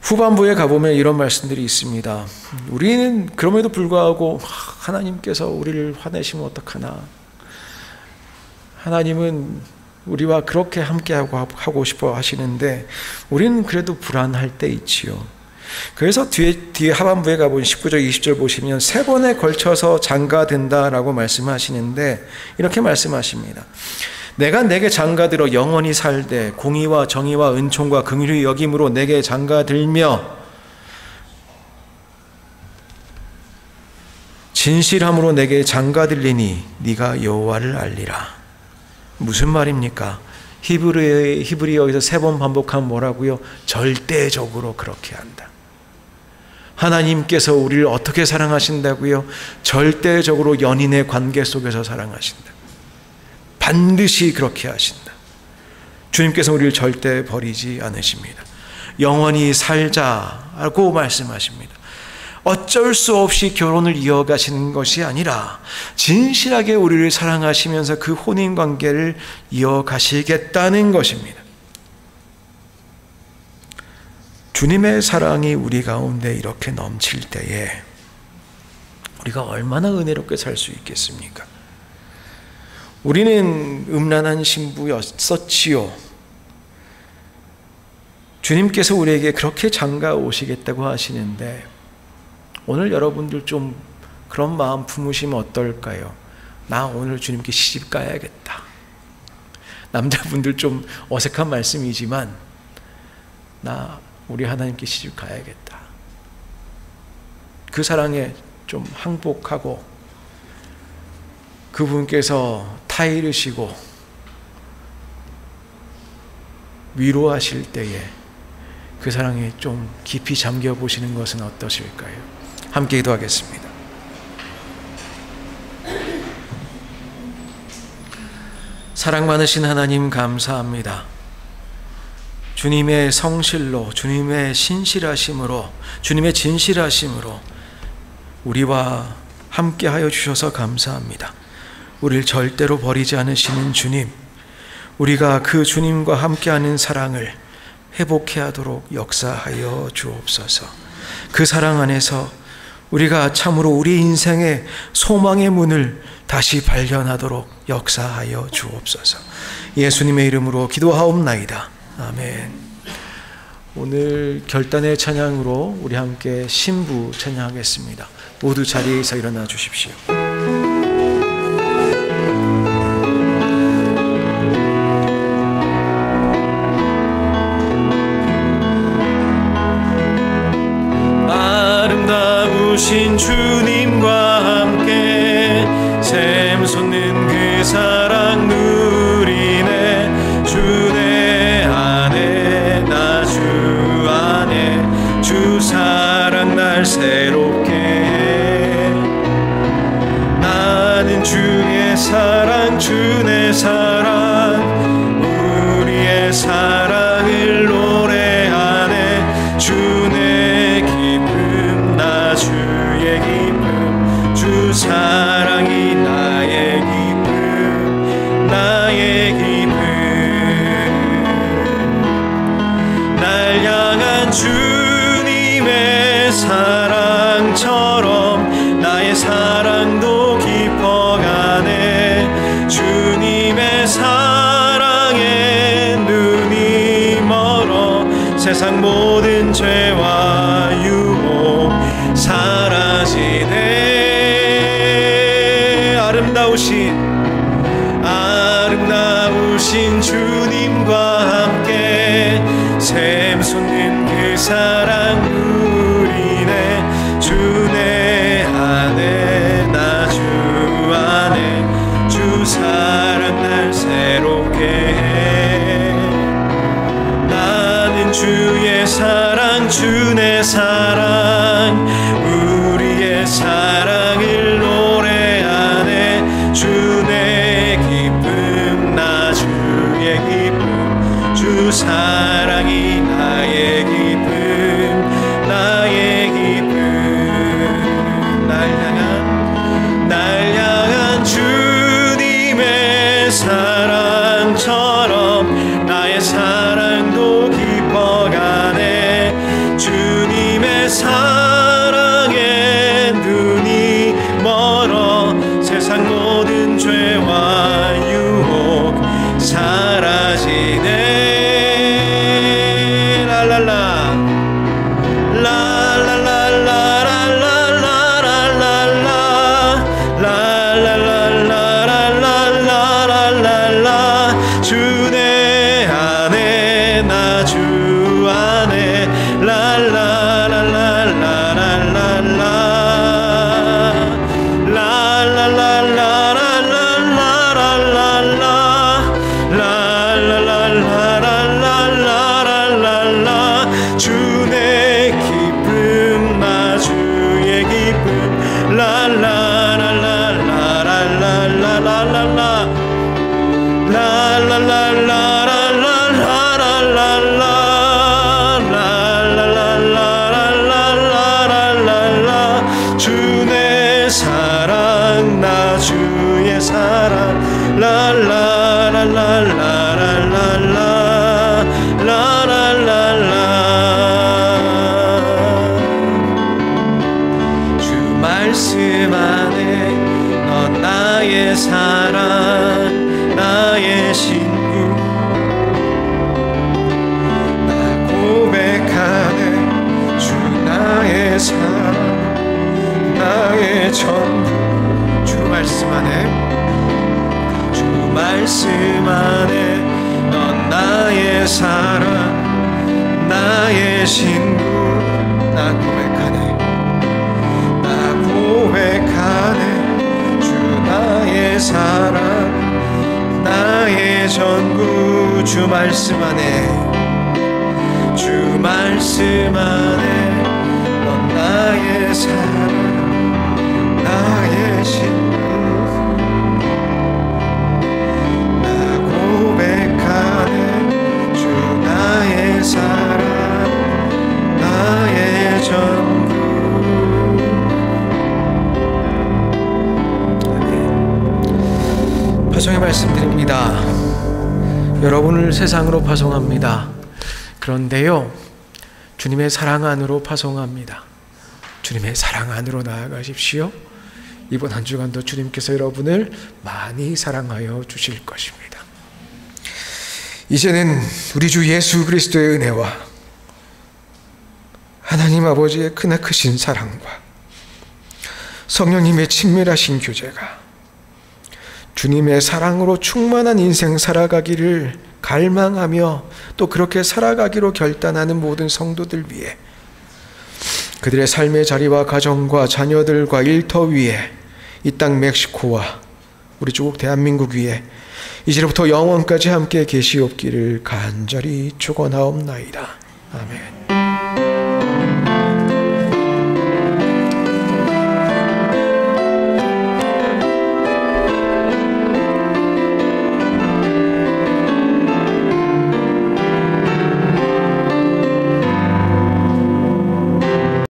후반부에 가보면 이런 말씀들이 있습니다. 우리는 그럼에도 불구하고 하나님께서 우리를 화내시면 어떡하나, 하나님은 우리와 그렇게 함께하고 싶어 하시는데 우리는 그래도 불안할 때 있지요. 그래서 뒤에 하반부에 가보면 19절 20절 보시면 3번에 걸쳐서 장가든다라고 말씀하시는데 이렇게 말씀하십니다. 내가 내게 장가들어 영원히 살되 공의와 정의와 은총과 긍휼히 여김으로 내게 장가들며 진실함으로 내게 장가들리니 네가 여호와를 알리라. 무슨 말입니까? 히브리어에서 3번 반복하면 뭐라고요? 절대적으로 그렇게 한다. 하나님께서 우리를 어떻게 사랑하신다고요? 절대적으로 연인의 관계 속에서 사랑하신다. 반드시 그렇게 하신다. 주님께서 우리를 절대 버리지 않으십니다. 영원히 살자고 말씀하십니다. 어쩔 수 없이 결혼을 이어가시는 것이 아니라 진실하게 우리를 사랑하시면서 그 혼인관계를 이어가시겠다는 것입니다. 주님의 사랑이 우리 가운데 이렇게 넘칠 때에 우리가 얼마나 은혜롭게 살 수 있겠습니까? 우리는 음란한 신부였었지요. 주님께서 우리에게 그렇게 장가 오시겠다고 하시는데 오늘 여러분들 좀 그런 마음 품으시면 어떨까요? 나 오늘 주님께 시집 가야겠다. 남자분들 좀 어색한 말씀이지만 나 우리 하나님께 시집 가야겠다. 그 사랑에 좀 항복하고 그분께서 타이르시고 위로하실 때에 그 사랑에 좀 깊이 잠겨 보시는 것은 어떠실까요? 함께 기도하겠습니다. 사랑 많으신 하나님 감사합니다. 주님의 성실로, 주님의 신실하심으로, 주님의 진실하심으로 우리와 함께하여 주셔서 감사합니다. 우리를 절대로 버리지 않으시는 주님, 우리가 그 주님과 함께하는 사랑을 회복해 하도록 역사하여 주옵소서. 그 사랑 안에서 우리가 참으로 우리 인생의 소망의 문을 다시 발견하도록 역사하여 주옵소서. 예수님의 이름으로 기도하옵나이다. 아멘. 오늘 결단의 찬양으로 우리 함께 신부 찬양하겠습니다. 모두 자리에서 일어나 주십시오. 아름다우신 주님과 함께 샘솟는 그 사랑 누리네. 주 내 안에 나 주 안에 주 사랑 날 새롭게 해. 나는 주의 사랑 주 내 사랑 우리의 사랑을 노래하네. 주 내 기쁨 나 주의 기쁨 주 사랑이 나의 기쁨 나의 기쁨. 날 향한 주님의 사랑처럼 나의 사랑도 깊어가네. 주님의 사랑에 눈이 멀어 세상 모든 죄와 유혹 사라지네. 아름다우신 주님과 함께 샘솟는 그 사랑 누리네. 주 내 안에 나 주 안에 주 사랑 날 새롭게 해. 나는 주의 사랑 주 내 사랑 우리의 사랑을 노래하네. 주 내 기쁨 나 주의 기쁨 주 사랑이 나의 기쁨 나의 기쁨. 날 향한 주님의 사랑처럼 나의 사랑도 깊어가네. 주님의 사랑에 눈이 멀어 세상 모든 죄와 유혹 사라지네. 랄랄라. 나의 사랑 나의 신부 나 고백하네 주 나의 사랑 나의 전부 주 말씀 안에 주 말씀 안에 넌 나의 사랑 나의 신부 나 고백하네 주 나의 사랑 나의 전부. 파송의 말씀드립니다. 여러분을 세상으로 파송합니다. 그런데요, 주님의 사랑 안으로 파송합니다. 주님의 사랑 안으로 나아가십시오. 이번 한 주간도 주님께서 여러분을 많이 사랑하여 주실 것입니다. 이제는 우리 주 예수 그리스도의 은혜와 하나님 아버지의 크나크신 사랑과 성령님의 친밀하신 교제가 주님의 사랑으로 충만한 인생 살아가기를 갈망하며 또 그렇게 살아가기로 결단하는 모든 성도들 위해 그들의 삶의 자리와 가정과 자녀들과 일터 위에 이 땅 멕시코와 우리 조국 대한민국 위에 이제부터 영원까지 함께 계시옵기를 간절히 축원하옵나이다. 아멘.